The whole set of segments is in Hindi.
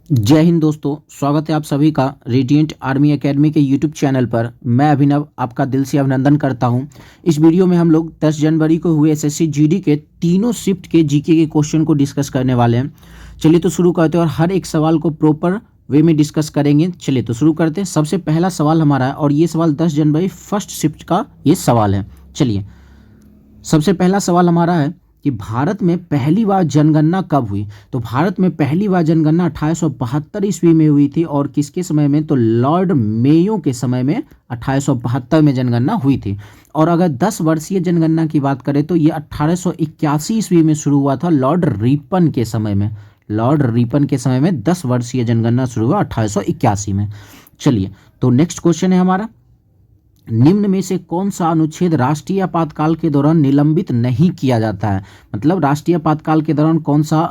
जय हिंद दोस्तों, स्वागत है आप सभी का रेडिएंट आर्मी एकेडमी के यूट्यूब चैनल पर। मैं अभिनव आपका दिल से अभिनंदन करता हूं। इस वीडियो में हम लोग 10 जनवरी को हुए एसएससी जीडी के तीनों शिफ्ट के जीके के क्वेश्चन को डिस्कस करने वाले हैं। चलिए तो शुरू करते हैं और हर एक सवाल को प्रॉपर वे में डिस्कस करेंगे। चलिए तो शुरू करते हैं। सबसे पहला सवाल हमारा है और ये सवाल 10 जनवरी फर्स्ट शिफ्ट का ये सवाल है। चलिए, सबसे पहला सवाल हमारा है कि भारत में पहली बार जनगणना कब हुई। तो भारत में पहली बार जनगणना 1872 ईस्वी में हुई थी। और किसके समय में? तो लॉर्ड मेयो के समय में 1872 में जनगणना हुई थी। और अगर 10 वर्षीय जनगणना की बात करें तो ये 1881 ईस्वी में शुरू हुआ था, लॉर्ड रिपन के समय में। लॉर्ड रिपन के समय में 10 वर्षीय जनगणना शुरू हुआ 1881 में। चलिए, तो नेक्स्ट क्वेश्चन है हमारा, निम्न में से कौन सा अनुच्छेद राष्ट्रीय आपातकाल के दौरान निलंबित नहीं किया जाता है? मतलब राष्ट्रीय आपातकाल के दौरान कौन सा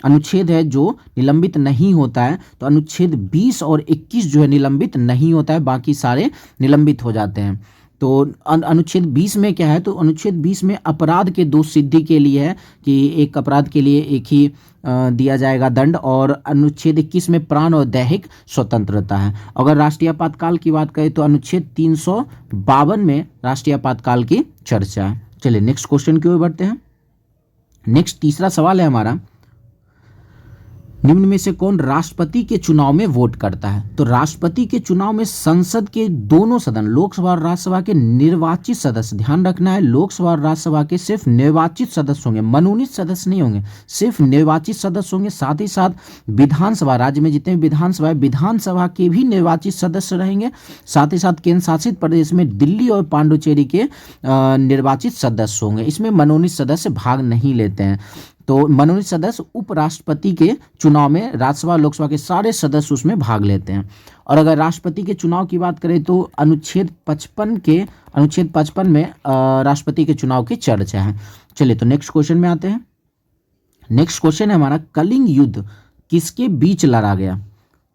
अनुच्छेद है जो निलंबित नहीं होता है? तो अनुच्छेद 20 और 21 जो है निलंबित नहीं होता है, बाकी सारे निलंबित हो जाते हैं। तो अनुच्छेद 20 में क्या है? तो अनुच्छेद 20 में अपराध के दोष सिद्धि के लिए है कि एक अपराध के लिए एक ही दिया जाएगा दंड। और अनुच्छेद 21 में प्राण और दैहिक स्वतंत्रता है। अगर राष्ट्रीय आपातकाल की बात करें तो अनुच्छेद 352 में राष्ट्रीय आपातकाल की चर्चा है। चलिए नेक्स्ट क्वेश्चन की ओर बढ़ते हैं। नेक्स्ट तीसरा सवाल है हमारा, निम्न में से कौन राष्ट्रपति के चुनाव में वोट करता है? तो राष्ट्रपति के चुनाव में संसद के दोनों सदन, लोकसभा और राज्यसभा के निर्वाचित सदस्य, ध्यान रखना है लोकसभा और राज्यसभा के सिर्फ निर्वाचित सदस्य होंगे, मनोनीत सदस्य नहीं होंगे, सिर्फ निर्वाचित सदस्य होंगे। साथ ही साथ विधानसभा, राज्य में जितने विधानसभा है, विधानसभा के भी निर्वाचित सदस्य रहेंगे। साथ ही साथ केंद्र शासित प्रदेश में दिल्ली और पांडुचेरी के निर्वाचित सदस्य होंगे। इसमें मनोनीत सदस्य भाग नहीं लेते हैं। तो मनोनीत सदस्य उपराष्ट्रपति के चुनाव में राज्यसभा लोकसभा के सारे सदस्य उसमें भाग लेते हैं। और अगर राष्ट्रपति के चुनाव की बात करें तो अनुच्छेद 55 में राष्ट्रपति के चुनाव की चर्चा है। चलिए तो नेक्स्ट क्वेश्चन में आते हैं। नेक्स्ट क्वेश्चन है हमारा, कलिंग युद्ध किसके बीच लड़ा गया?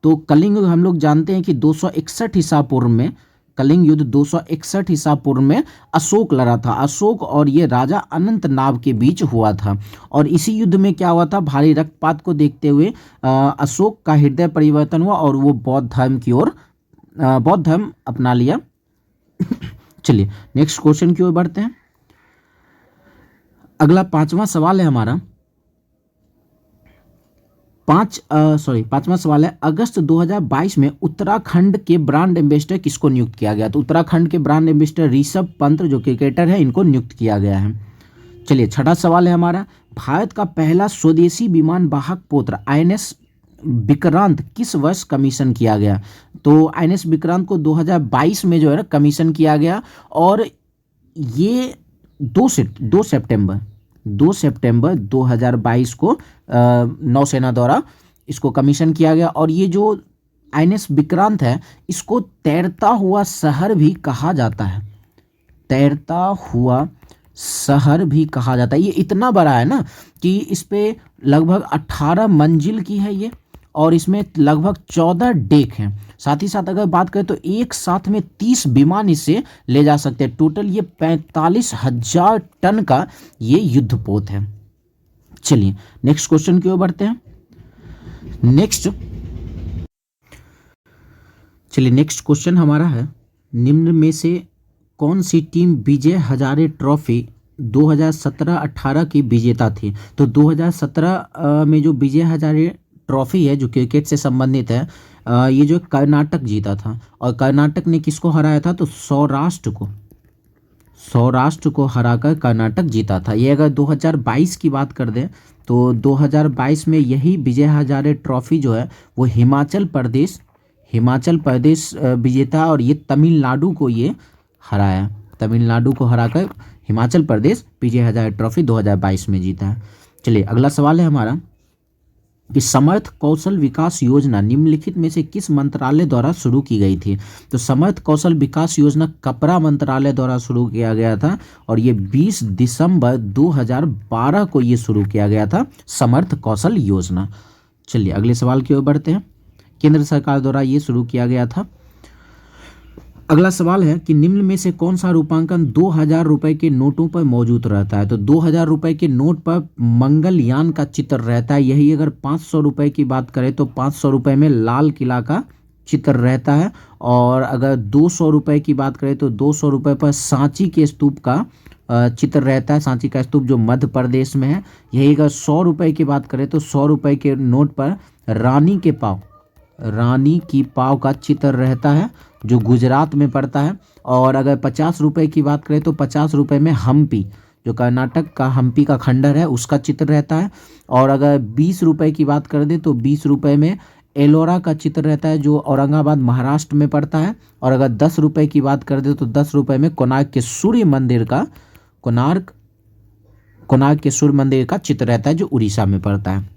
तो कलिंग युद्ध हम लोग जानते हैं कि 261 ईसा पूर्व में, कलिंग युद्ध 261 ईसा पूर्व में अशोक लड़ा था। अशोक और ये राजा अनंतनाग के बीच हुआ था। और इसी युद्ध में क्या हुआ था? भारी रक्तपात को देखते हुए अशोक का हृदय परिवर्तन हुआ और वो बौद्ध धर्म की ओर बौद्ध धर्म अपना लिया। चलिए नेक्स्ट क्वेश्चन की ओर बढ़ते हैं। अगला पांचवा सवाल है हमारा, पांचवा सवाल है, अगस्त 2022 में उत्तराखंड के ब्रांड एम्बेसडर किसको नियुक्त किया गया? तो उत्तराखंड के ब्रांड एम्बेसडर ऋषभ पंत जो क्रिकेटर है, इनको नियुक्त किया गया है। चलिए छठा सवाल है हमारा, भारत का पहला स्वदेशी विमान वाहक पोत आईएनएस विक्रांत किस वर्ष कमीशन किया गया? तो आईएनएस विक्रांत को 2022 में जो है कमीशन किया गया। और ये 2 सितंबर 2022 को नौसेना द्वारा इसको कमीशन किया गया। और ये जो आईएनएस विक्रांत है, इसको तैरता हुआ शहर भी कहा जाता है। तैरता हुआ शहर भी कहा जाता है। ये इतना बड़ा है ना कि इस पे लगभग 18 मंजिल की है ये, और इसमें लगभग 14 डेक हैं। साथ ही साथ अगर बात करें तो एक साथ में 30 विमान इसे ले जा सकते हैं। टोटल ये 45,000 टन का ये युद्धपोत है। चलिए नेक्स्ट क्वेश्चन की ओर बढ़ते हैं। नेक्स्ट क्वेश्चन हमारा है, निम्न में से कौन सी टीम विजय हजारे ट्रॉफी 2017-18 की विजेता थी? तो 2017 में जो विजय हजारे ट्रॉफी है जो क्रिकेट से संबंधित है, ये जो कर्नाटक जीता था। और कर्नाटक ने किसको हराया था? तो सौराष्ट्र को हराकर कर्नाटक जीता था। ये अगर 2022 की बात कर दें तो 2022 में यही विजय हजारे ट्रॉफी जो है वो हिमाचल प्रदेश विजेता। और ये तमिलनाडु को ये हराया, तमिलनाडु को हराकर हिमाचल प्रदेश विजय हजारे ट्रॉफी 2022 में जीता है। चलिए अगला सवाल है हमारा कि समर्थ कौशल विकास योजना निम्नलिखित में से किस मंत्रालय द्वारा शुरू की गई थी? तो समर्थ कौशल विकास योजना कपड़ा मंत्रालय द्वारा शुरू किया गया था। और ये 20 दिसंबर 2012 को ये शुरू किया गया था, समर्थ कौशल योजना। चलिए अगले सवाल की ओर बढ़ते हैं। केंद्र सरकार द्वारा ये शुरू किया गया था। अगला सवाल है कि निम्न में से कौन सा रूपांकन 2000 रुपए के नोटों पर मौजूद रहता है। तो 2000 रुपए के नोट पर मंगलयान का चित्र रहता है। यही अगर 500 रुपए की बात करें तो 500 रुपए में लाल किला का चित्र रहता है। और अगर 200 रुपए की बात करें तो 200 रुपए पर सांची के स्तूप का चित्र रहता है। सांची का स्तूप जो मध्य प्रदेश में है। यही अगर 100 रुपए की बात करें तो 100 रुपए के नोट पर रानी की पाव का चित्र रहता है जो गुजरात में पड़ता है। और अगर 50 रुपए की बात करें तो 50 रुपए में हम्पी, जो कर्नाटक का हम्पी का खंडर है, उसका चित्र रहता है। और अगर 20 रुपए की बात कर दें तो 20 रुपए में एलोरा का चित्र रहता है जो औरंगाबाद महाराष्ट्र में पड़ता है। और अगर 10 रुपए की बात कर दें तो 10 रुपए में कोणार्क के सूर्य मंदिर का चित्र रहता है जो उड़ीसा में पड़ता है।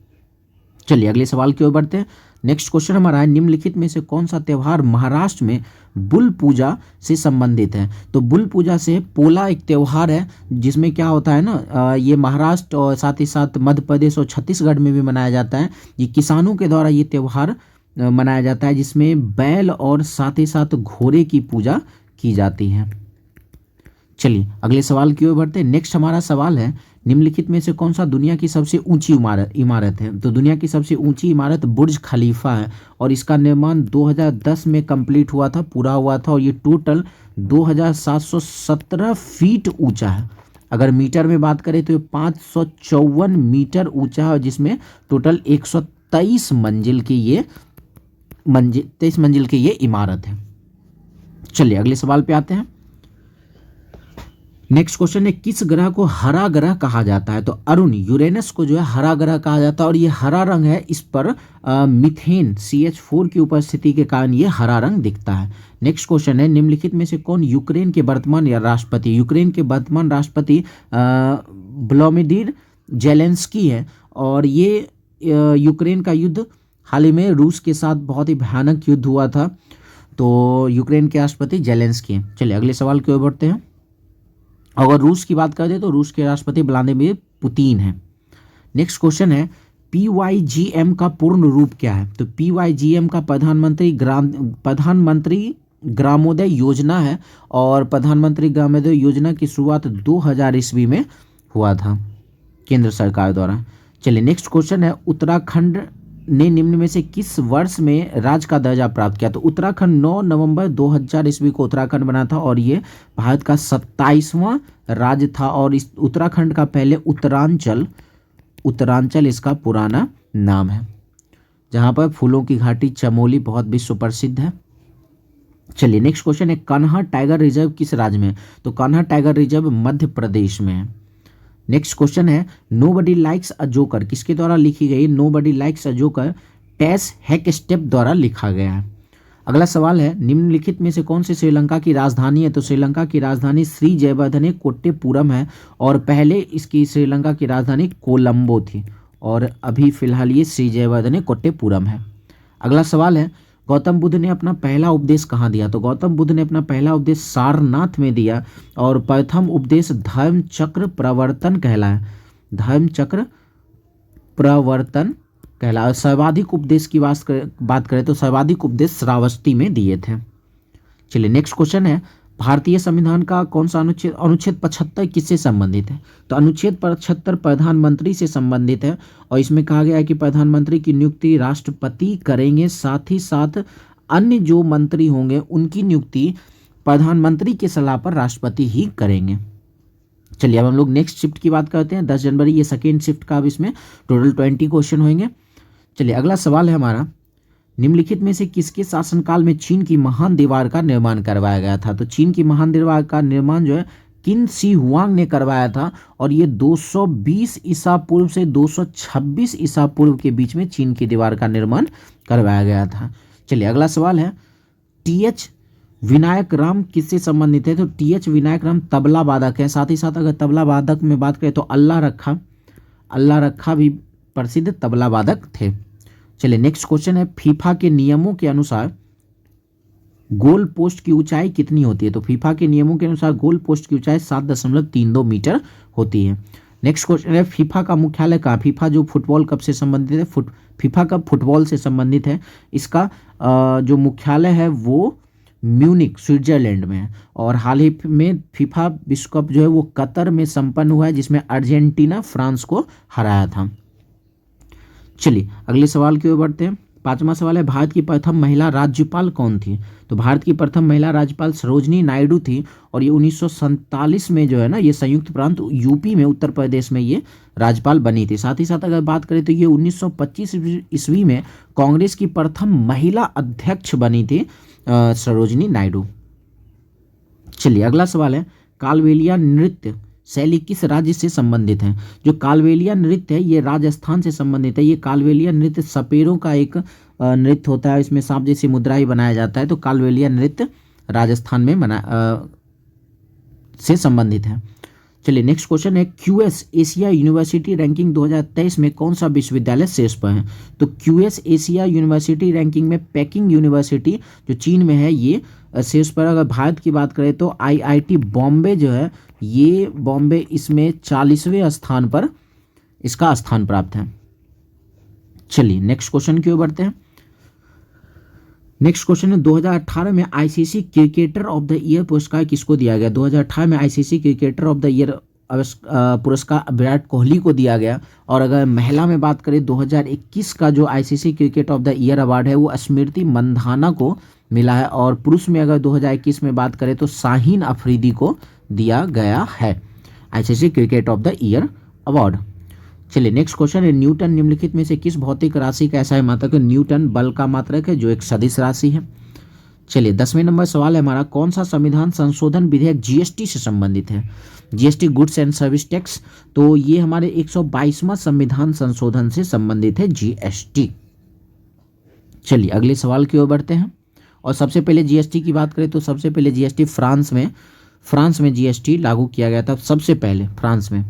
चलिए अगले सवाल की ओर बढ़ते हैं। नेक्स्ट क्वेश्चन हमारा है, निम्नलिखित में से कौन सा त्यौहार महाराष्ट्र में बुल पूजा से संबंधित है। तो बुल पूजा से पोला एक त्यौहार है जिसमें क्या होता है ना, ये महाराष्ट्र और साथ ही साथ मध्य प्रदेश और छत्तीसगढ़ में भी मनाया जाता है। ये किसानों के द्वारा ये त्यौहार मनाया जाता है जिसमें बैल और साथ ही साथ घोड़े की पूजा की जाती है। चलिए अगले सवाल की ओर बढ़ते हैं। नेक्स्ट हमारा सवाल है, निम्नलिखित में से कौन सा दुनिया की सबसे ऊंची इमारत है। तो दुनिया की सबसे ऊंची इमारत बुर्ज खलीफा है और इसका निर्माण 2010 में कंप्लीट हुआ था, पूरा हुआ था। और ये टोटल 2717 फीट ऊंचा है। अगर मीटर में बात करें तो ये 554 मीटर ऊंचा है, जिसमें टोटल 123 मंजिल की ये इमारत है। चलिए अगले सवाल पे आते हैं। नेक्स्ट क्वेश्चन है, किस ग्रह को हरा ग्रह कहा जाता है। तो अरुण, यूरेनस को जो है हरा ग्रह कहा जाता है और ये हरा रंग है, इस पर मीथेन CH4 की उपस्थिति के कारण ये हरा रंग दिखता है। नेक्स्ट क्वेश्चन है, निम्नलिखित में से कौन यूक्रेन के वर्तमान राष्ट्रपति व्लादिमीर जेलेंस्की है। और ये यूक्रेन का युद्ध हाल ही में रूस के साथ बहुत ही भयानक युद्ध हुआ था। तो यूक्रेन के राष्ट्रपति जेलेंस्की। चलिए अगले सवाल की ओर बढ़ते हैं। अगर रूस की बात करें तो रूस के राष्ट्रपति व्लादिमीर पुतिन है। नेक्स्ट क्वेश्चन है, PYGM का पूर्ण रूप क्या है। तो PYGM का प्रधानमंत्री ग्रामोदय योजना है और प्रधानमंत्री ग्रामोदय योजना की शुरुआत 2000 ईस्वी में हुआ था केंद्र सरकार द्वारा। चलिए नेक्स्ट क्वेश्चन है, उत्तराखंड ने निम्न में से किस वर्ष में राज्य का दर्जा प्राप्त किया। तो उत्तराखंड 9 नवंबर 2000 ईस्वी को उत्तराखंड बना था और ये भारत का 27वां राज्य था। और इस उत्तराखंड का पहले उत्तरांचल इसका पुराना नाम है, जहाँ पर फूलों की घाटी चमोली बहुत विश्व प्रसिद्ध है। चलिए नेक्स्ट क्वेश्चन है, कान्हा टाइगर रिजर्व किस राज्य में। तो कान्हा टाइगर रिजर्व मध्य प्रदेश में है। नेक्स्ट क्वेश्चन है, नोबडी लाइक्स अ जोकर किसके द्वारा लिखी गई। नोबडी लाइक्स अ जोकर टेस हेकस्टेप द्वारा लिखा गया है। अगला सवाल है, निम्नलिखित में से कौन सी श्रीलंका की राजधानी है। तो श्रीलंका की राजधानी श्री जयवर्धने कोट्टेपुरम है और पहले इसकी श्रीलंका की राजधानी कोलंबो थी और अभी फिलहाल ये श्री जयवर्धने कोट्टेपुरम है। अगला सवाल है, गौतम बुद्ध ने अपना पहला उपदेश कहाँ दिया। तो गौतम बुद्ध ने अपना पहला उपदेश सारनाथ में दिया और प्रथम उपदेश धर्म चक्र प्रवर्तन कहलाया। सर्वाधिक उपदेश की बात करें तो सर्वाधिक उपदेश श्रावस्ती में दिए थे। चलिए नेक्स्ट क्वेश्चन है, भारतीय संविधान का कौन सा अनुच्छेद 75 किससे संबंधित है। तो अनुच्छेद 75 प्रधानमंत्री से संबंधित है और इसमें कहा गया है कि प्रधानमंत्री की नियुक्ति राष्ट्रपति करेंगे, साथ ही साथ अन्य जो मंत्री होंगे उनकी नियुक्ति प्रधानमंत्री की सलाह पर राष्ट्रपति ही करेंगे। चलिए अब हम लोग नेक्स्ट शिफ्ट की बात करते हैं। 10 जनवरी ये सेकेंड शिफ्ट का, अब इसमें टोटल 20 क्वेश्चन होंगे। चलिए अगला सवाल है हमारा, निम्नलिखित में से किसके शासनकाल में चीन की महान दीवार का निर्माण करवाया गया था। तो चीन की महान दीवार का निर्माण जो है किन शी हुआंग ने करवाया था और ये 220 ईसा पूर्व से 226 ईसा पूर्व के बीच में चीन की दीवार का निर्माण करवाया गया था। चलिए अगला सवाल है, TH विनायक राम किससे संबंधित है। तो TH विनायक राम तबला वादक है। साथ ही साथ अगर तबला वादक में बात करें तो अल्लाह रखा भी प्रसिद्ध तबला वादक थे। चलिए नेक्स्ट क्वेश्चन है, फीफा के नियमों के अनुसार गोल पोस्ट की ऊंचाई कितनी होती है। तो फीफा के नियमों के अनुसार गोल पोस्ट की ऊंचाई 7.32 मीटर होती है। नेक्स्ट क्वेश्चन है, फीफा का मुख्यालय कहाँ। फीफा जो फुटबॉल कप से संबंधित है, फीफा कप फुटबॉल से संबंधित है। इसका जो मुख्यालय है वो म्यूनिक स्विट्जरलैंड में है। और हाल ही में फीफा विश्व कप जो है वो कतर में संपन्न हुआ है, जिसमें अर्जेंटीना फ्रांस को हराया था। चलिए अगले सवाल की ओर बढ़ते हैं। पांचवा सवाल है, भारत की प्रथम महिला राज्यपाल कौन थी? तो भारत की प्रथम महिला राज्यपाल सरोजनी नायडू थी, और ये 1947 में जो है ना, ये संयुक्त प्रांत यूपी में, उत्तर प्रदेश में ये राज्यपाल बनी थी। साथ ही साथ अगर बात करें तो ये 1925 ईस्वी में कांग्रेस की प्रथम महिला अध्यक्ष बनी थी सरोजनी नायडू। चलिए अगला सवाल है, कालबेलिया नृत्य शैली किस राज्य से संबंधित है? जो कालबेलिया नृत्य है ये राजस्थान से संबंधित है। ये कालबेलिया नृत्य सपेरों का एक नृत्य होता है, इसमें सांप जैसी मुद्रा ही बनाया जाता है। तो कालबेलिया नृत्य राजस्थान में से संबंधित है। चलिए नेक्स्ट क्वेश्चन है, क्यूएस एशिया यूनिवर्सिटी रैंकिंग 2023 में कौन सा विश्वविद्यालय शीर्ष पर है? तो क्यूएस एशिया यूनिवर्सिटी रैंकिंग में पेकिंग यूनिवर्सिटी जो चीन में है ये शीर्ष पर। अगर भारत की बात करें तो आईआईटी बॉम्बे जो है ये बॉम्बे इसमें 40वें स्थान पर इसका स्थान प्राप्त है। चलिए नेक्स्ट क्वेश्चन की ओर बढ़ते हैं। नेक्स्ट क्वेश्चन है, 2018 में ICC cricketer of the year पुरस्कार किसको दिया गया? 2018 में ICC cricketer of the year पुरस्कार विराट कोहली को दिया गया। और अगर महिला में बात करें 2021 का जो ICC cricket of the year award है वो स्मृति मंधाना को मिला है। और पुरुष में अगर 2021 में बात करें तो शाहीन अफरीदी को दिया गया है ICC cricket of the year award. चलिए नेक्स्ट क्वेश्चन है, न्यूटन निम्नलिखित में से किस भौतिक राशि का ऐसा है मात्रक? न्यूटन बल का मात्रक है जो एक सदिश राशि है। चलिए 10वें नंबर सवाल है हमारा, कौन सा संविधान संशोधन विधेयक जीएसटी से संबंधित है? GST goods and service tax. तो ये हमारे 122वां संविधान संशोधन से संबंधित है जीएसटी। चलिए अगले सवाल की ओर बढ़ते हैं। और सबसे पहले जीएसटी की बात करें तो सबसे पहले जीएसटी फ्रांस में जीएसटी लागू किया गया था, सबसे पहले फ्रांस में।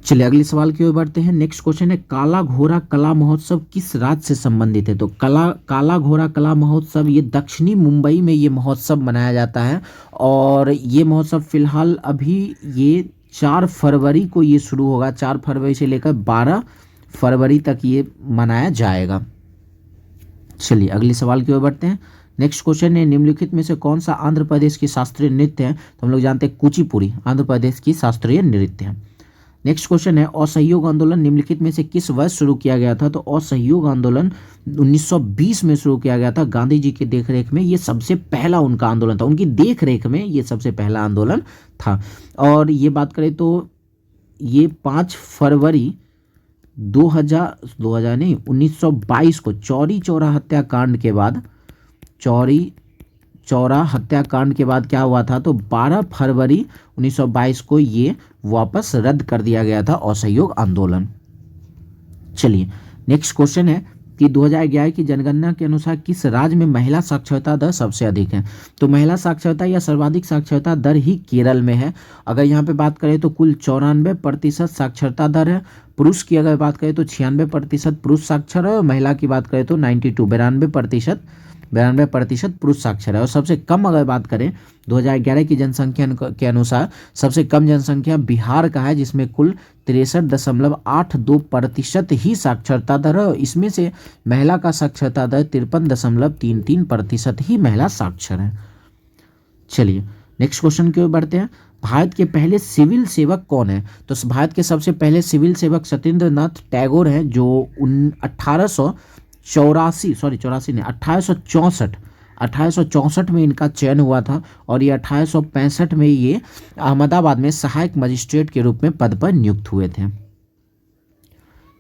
चलिए अगले सवाल की ओर बढ़ते हैं। नेक्स्ट क्वेश्चन है, काला घोड़ा कला महोत्सव किस राज्य से संबंधित है? तो काला घोड़ा कला महोत्सव ये दक्षिणी मुंबई में ये महोत्सव मनाया जाता है। और ये महोत्सव फिलहाल अभी ये 4 फरवरी को ये शुरू होगा, 4 फरवरी से लेकर 12 फरवरी तक ये मनाया जाएगा। चलिए अगले सवाल की ओर बढ़ते हैं। नेक्स्ट क्वेश्चन है, निम्नलिखित में से कौन सा आंध्र प्रदेश की शास्त्रीय नृत्य है? तो हम लोग जानते हैं कुचिपुड़ी आंध्र प्रदेश की शास्त्रीय नृत्य है। नेक्स्ट क्वेश्चन है, असहयोग आंदोलन निम्नलिखित में से किस वर्ष शुरू किया गया था? तो असहयोग आंदोलन 1920 में शुरू किया गया था गांधी जी की देखरेख में। ये सबसे पहला उनका आंदोलन था, उनकी देखरेख में ये सबसे पहला आंदोलन था। और ये बात करें तो ये 5 फरवरी 1922 को चौरी चौरा हत्याकांड के बाद क्या हुआ था? तो 12 फरवरी 1922 को ये वापस रद्द कर दिया गया था असहयोग आंदोलन। चलिए नेक्स्ट क्वेश्चन है कि 2011 की जनगणना के अनुसार किस राज्य में महिला साक्षरता दर सबसे अधिक है? तो महिला साक्षरता या सर्वाधिक साक्षरता दर ही केरल में है। अगर यहाँ पे बात करें तो कुल 94% साक्षरता दर है। पुरुष की अगर बात करें तो 96% पुरुष साक्षर है, और महिला की बात करें तो 92% पुरुष साक्षर है। और सबसे कम अगर बात करें 2011 की जनसंख्या के अनुसार सबसे कम जनसंख्या बिहार का है, जिसमें कुल 63.82% ही साक्षरता दर है। इसमें से महिला का साक्षरता दर 53.33% ही महिला साक्षर है। चलिए नेक्स्ट क्वेश्चन की ओर बढ़ते हैं। भारत के पहले सिविल सेवक कौन है? तो भारत के सबसे पहले सिविल सेवक सत्येंद्र नाथ टैगोर हैं, जो 1864 में इनका चयन हुआ था। और ये 1865 में ये अहमदाबाद में सहायक मजिस्ट्रेट के रूप में पद पर नियुक्त हुए थे।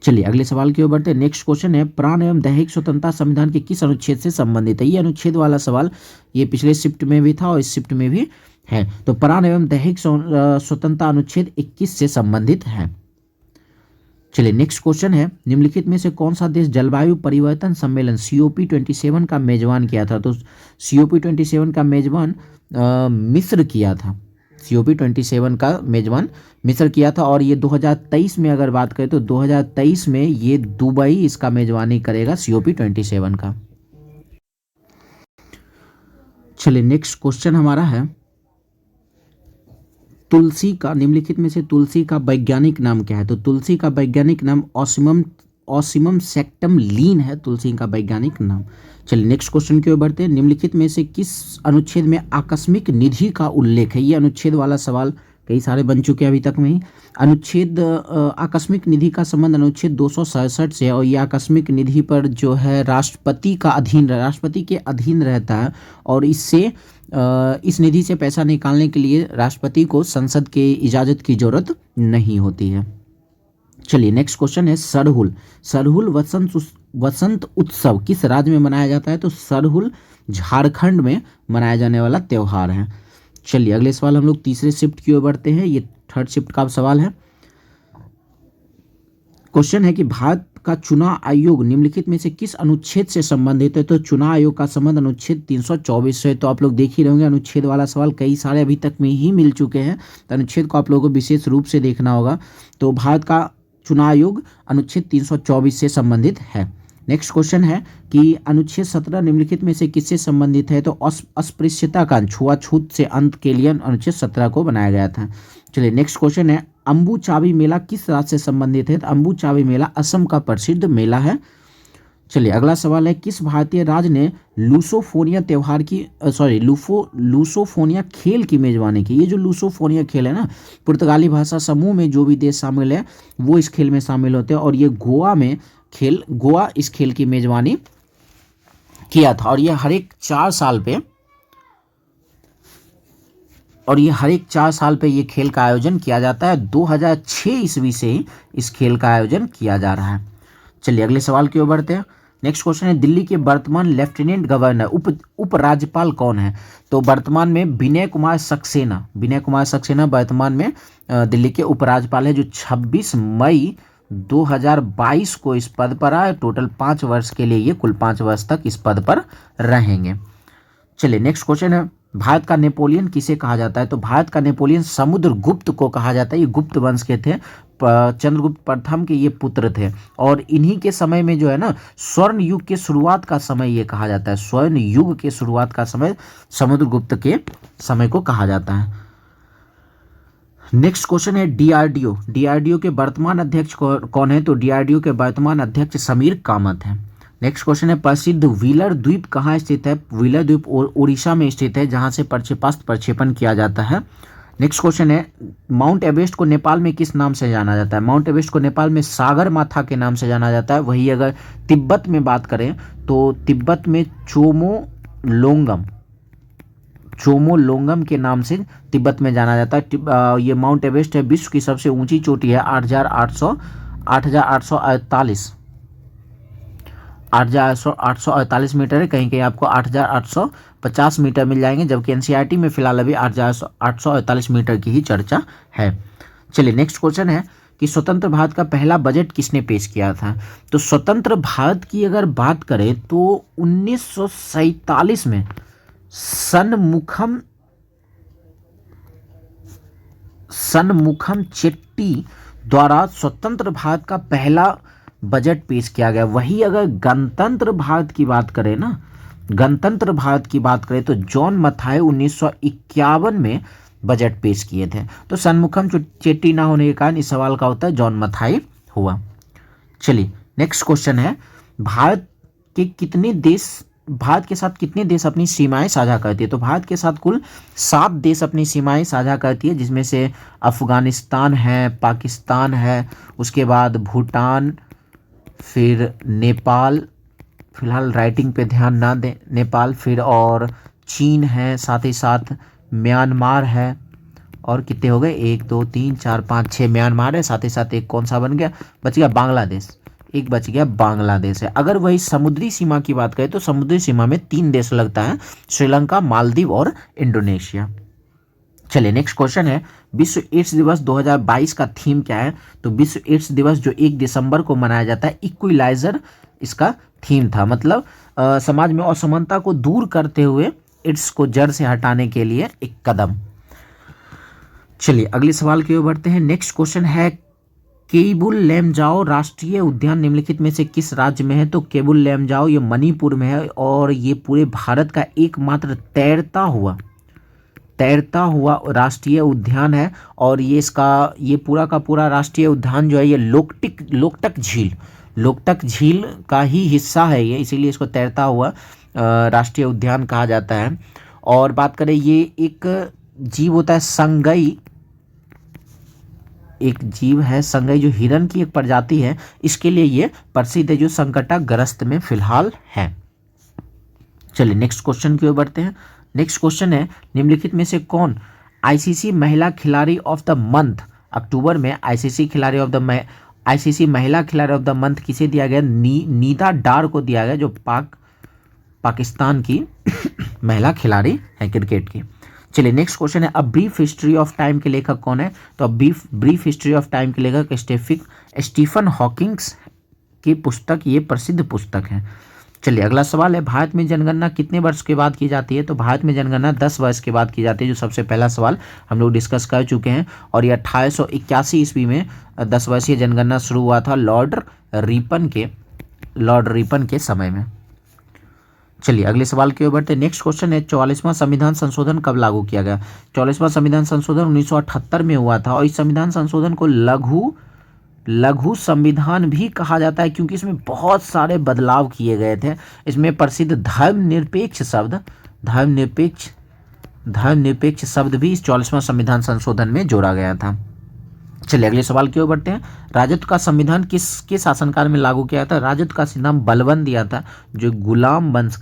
चलिए अगले सवाल की ओर बढ़ते हैं। नेक्स्ट क्वेश्चन है, प्राण एवं दैहिक स्वतंत्रता संविधान के किस अनुच्छेद से संबंधित है? ये अनुच्छेद वाला सवाल ये पिछले शिफ्ट में भी था और इस शिफ्ट में भी है। तो प्राण एवं दैहिक स्वतंत्रता अनुच्छेद 21 से संबंधित है। चलिए नेक्स्ट क्वेश्चन है, निम्नलिखित में से कौन सा देश जलवायु परिवर्तन सम्मेलन COP27 का मेजबान किया था? तो COP27 का मेजबान मिस्र किया था। COP27 का मेजबान मिस्र किया था। और ये 2023 में अगर बात करें तो 2023 में ये दुबई इसका मेजबानी करेगा COP27 का। चलिए नेक्स्ट क्वेश्चन हमारा है, तुलसी का निम्नलिखित में से तुलसी का वैज्ञानिक नाम क्या है? तो तुलसी का वैज्ञानिक नाम ऑसिमम ऑसिमम सेक्टम लीन है तुलसी का वैज्ञानिक नाम। चलिए नेक्स्ट क्वेश्चन की ओर बढ़ते हैं। निम्नलिखित में से किस अनुच्छेद में आकस्मिक निधि का उल्लेख है? ये अनुच्छेद वाला सवाल कई सारे बन चुके हैं अभी तक में ही। अनुच्छेद आकस्मिक निधि का संबंध अनुच्छेद 267 से है और ये आकस्मिक निधि पर जो है राष्ट्रपति के अधीन रहता है और इससे इस निधि से पैसा निकालने के लिए राष्ट्रपति को संसद के इजाज़त की जरूरत नहीं होती है। चलिए नेक्स्ट क्वेश्चन है सरहुल वसंत उत्सव किस राज्य में मनाया जाता है? तो सरहुल झारखंड में मनाया जाने वाला त्यौहार है। चलिए अगले सवाल हम लोग तीसरे शिफ्ट की ओर बढ़ते हैं। ये थर्ड शिफ्ट का सवाल है। क्वेश्चन है कि भारत का चुनाव आयोग निम्नलिखित में से किस अनुच्छेद से संबंधित है? तो चुनाव आयोग का संबंध अनुच्छेद 324 से। तो आप लोग देख ही रहेंगे अनुच्छेद वाला सवाल कई सारे अभी तक में ही मिल चुके हैं, तो अनुच्छेद को आप लोगों को विशेष रूप से देखना होगा। तो भारत का चुनाव आयोग अनुच्छेद 324 से संबंधित है। नेक्स्ट क्वेश्चन है कि अनुच्छेद 17 निम्नलिखित में से किससे संबंधित है? तो अस्पृश्यता का छुआछूत से अंत के लिए अनुच्छेद 17 को बनाया गया था। चलिए नेक्स्ट क्वेश्चन है अम्बु चाबी मेला किस राज्य से संबंधित है? तो अम्बु चाबी मेला असम का प्रसिद्ध मेला है। चलिए अगला सवाल है किस भारतीय राज्य ने लूसोफोनिया लूसोफोनिया खेल की मेजबानी की? ये जो लूसोफोनिया खेल है ना, पुर्तगाली भाषा समूह में जो भी देश शामिल है वो इस खेल में शामिल होते हैं और ये गोवा इस खेल की मेजबानी किया था और ये हर एक 4 साल पे ये खेल का आयोजन किया जाता है। 2006 ईस्वी से ही इस खेल का आयोजन किया जा रहा है। चलिए अगले सवाल की ओर बढ़ते हैं। नेक्स्ट क्वेश्चन है दिल्ली के वर्तमान लेफ्टिनेंट गवर्नर उपराज्यपाल कौन है? तो वर्तमान में विनय कुमार सक्सेना वर्तमान में दिल्ली के उपराज्यपाल है, जो 26 मई 2022 को इस पद पर आए। टोटल 5 वर्ष के लिए ये कुल 5 वर्ष तक इस पद पर रहेंगे। चलिए नेक्स्ट क्वेश्चन है भारत का नेपोलियन किसे कहा जाता है? तो भारत का नेपोलियन समुद्रगुप्त को कहा जाता है। ये गुप्त वंश के थे, चंद्रगुप्त प्रथम के ये पुत्र थे और इन्हीं के समय में जो है ना स्वर्ण युग के शुरुआत का समय ये कहा जाता है। स्वर्ण युग के शुरुआत का समय समुद्रगुप्त के समय को कहा जाता है। नेक्स्ट क्वेश्चन है डीआरडीओ के वर्तमान अध्यक्ष कौन है? तो डीआरडीओ के वर्तमान अध्यक्ष समीर कामत है। नेक्स्ट क्वेश्चन है प्रसिद्ध व्हीलर द्वीप कहाँ स्थित है? व्हीलर द्वीप उड़ीसा में स्थित है, जहां से प्रक्षेपण किया जाता है। नेक्स्ट क्वेश्चन है माउंट एवरेस्ट को नेपाल में किस नाम से जाना जाता है? माउंट एवरेस्ट को नेपाल में सागर माथा के नाम से जाना जाता है। वही अगर तिब्बत में बात करें तो तिब्बत में चोमोलोंगम के नाम से तिब्बत में जाना जाता है। ये माउंट एवरेस्ट है, विश्व की सबसे ऊंची चोटी है, 8,848 मीटर है। कहीं कहीं आपको 8,850 मीटर मिल जाएंगे, जबकि एनसीईआरटी में फिलहाल अभी 8,848 मीटर की ही चर्चा है। चलिए नेक्स्ट क्वेश्चन है कि स्वतंत्र भारत का पहला बजट किसने पेश किया था? तो स्वतंत्र भारत की अगर बात करें तो 1947 में सनमुखम चेट्टी द्वारा स्वतंत्र भारत का पहला बजट पेश किया गया। वही अगर गणतंत्र भारत की बात करें तो जॉन मथाई 1951 में बजट पेश किए थे। तो सनमुखम चेट्टी ना होने के कारण इस सवाल का उत्तर जॉन मथाई हुआ। चलिए नेक्स्ट क्वेश्चन है भारत के साथ कितने देश अपनी सीमाएं साझा करती है? तो भारत के साथ कुल 7 देश अपनी सीमाएं साझा करती है, जिसमें से अफगानिस्तान है, पाकिस्तान है, उसके बाद भूटान, फिर नेपाल, फिलहाल राइटिंग पे ध्यान ना दें, नेपाल, फिर और चीन है, साथ ही साथ म्यांमार है, और कितने हो गए 1 2 3 4 5 6 म्यांमार है, साथ ही साथ एक कौन सा बच गया बांग्लादेश है। अगर वही समुद्री सीमा की बात करें तो समुद्री सीमा में 3 देश लगता है, श्रीलंका, मालदीव और इंडोनेशिया। चलिए नेक्स्ट क्वेश्चन है विश्व एड्स दिवस 2022 का थीम क्या है? तो विश्व एड्स दिवस जो 1 दिसंबर को मनाया जाता है, इक्विलाइजर इसका थीम था, मतलब समाज में असमानता को दूर करते हुए एड्स को जड़ से हटाने के लिए एक कदम। चलिए अगले सवाल की ओर बढ़ते हैं। नेक्स्ट क्वेश्चन है केबुल लेमजाओ राष्ट्रीय उद्यान निम्नलिखित में से किस राज्य में है? तो केबुल लेमजाओ ये मणिपुर में है और ये पूरे भारत का एकमात्र तैरता हुआ तैरता हुआ राष्ट्रीय उद्यान है और ये पूरा का पूरा राष्ट्रीय उद्यान जो है ये लोकटक झील का ही हिस्सा है ये, इसीलिए इसको तैरता हुआ राष्ट्रीय उद्यान कहा जाता है। और बात करें, ये एक जीव होता है संगई, एक जीव है संगई जो हिरण की एक प्रजाति है, इसके लिए ये प्रसिद्ध है, जो संकटग्रस्त में फिलहाल है। चलिए नेक्स्ट क्वेश्चन की ओर बढ़ते हैं। नेक्स्ट क्वेश्चन है, निम्नलिखित में से कौन आईसीसी महिला खिलाड़ी ऑफ द मंथ, अक्टूबर में आईसीसी महिला खिलाड़ी ऑफ द मंथ किसे दिया गया? नीदा डार को दिया गया, जो पाकिस्तान की महिला खिलाड़ी है क्रिकेट की। चलिए नेक्स्ट क्वेश्चन है, a brief history of time के लेखक कौन है? तो ब्रीफ हिस्ट्री ऑफ टाइम के लेखक स्टीफन हॉकिंग्स की पुस्तक, ये प्रसिद्ध पुस्तक है। चलिए अगला सवाल है, भारत में जनगणना कितने वर्ष के बाद की जाती है? तो भारत में जनगणना 10 वर्ष के बाद की जाती है, जो सबसे पहला सवाल हम लोग डिस्कस कर चुके हैं। और ये 1881 ईस्वी में 10 वर्षीय जनगणना शुरू हुआ था लॉर्ड रिपन के समय में। चलिए अगले सवाल की ओर बढ़ते हैं। नेक्स्ट क्वेश्चन है, 44वां संविधान संशोधन कब लागू किया गया? 44वां संविधान संशोधन 1978 में हुआ था और इस संविधान संशोधन को लघु संविधान भी कहा जाता है, क्योंकि इसमें बहुत सारे बदलाव किए गए थे। इसमें प्रसिद्ध धर्मनिरपेक्ष शब्द भी इस 44वां संविधान संशोधन में जोड़ा गया था। चलिए अगले सवाल की ओर बढ़ते हैं। राजत्व का संविधान किसके शासनकाल में लागू किया था? राजत्व का सिद्धांत बलबन दिया था, जो गुलाम वंश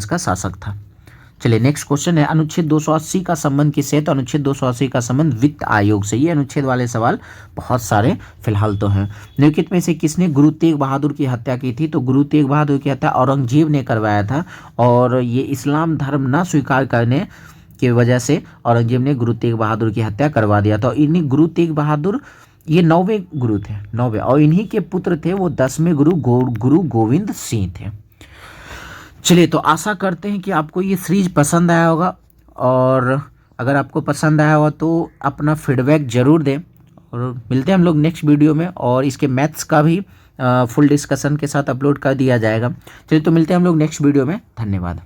का शासक था। चलिए नेक्स्ट क्वेश्चन है, अनुच्छेद 280 का संबंध किससे है? तो अनुच्छेद 280 का संबंध वित्त आयोग से। ये अनुच्छेद वाले सवाल बहुत सारे फिलहाल तो हैं। निम्नलिखित में से किसने गुरु तेग बहादुर की हत्या की थी? तो गुरु तेग बहादुर की हत्या औरंगजेब ने करवाया था और ये इस्लाम धर्म न स्वीकार करने की वजह से औरंगजेब ने गुरु तेग बहादुर की हत्या करवा दिया था। इन्हीं गुरु तेग बहादुर ये 9वें गुरु थे, 9वें, और इन्हीं के पुत्र थे वो 10वें गुरु गोविंद सिंह थे। चलिए तो आशा करते हैं कि आपको ये सीरीज पसंद आया होगा, और अगर आपको पसंद आया होगा तो अपना फीडबैक ज़रूर दें। और मिलते हैं हम लोग नेक्स्ट वीडियो में, और इसके मैथ्स का भी फुल डिस्कशन के साथ अपलोड कर दिया जाएगा। चलिए तो मिलते हैं हम लोग नेक्स्ट वीडियो में। धन्यवाद।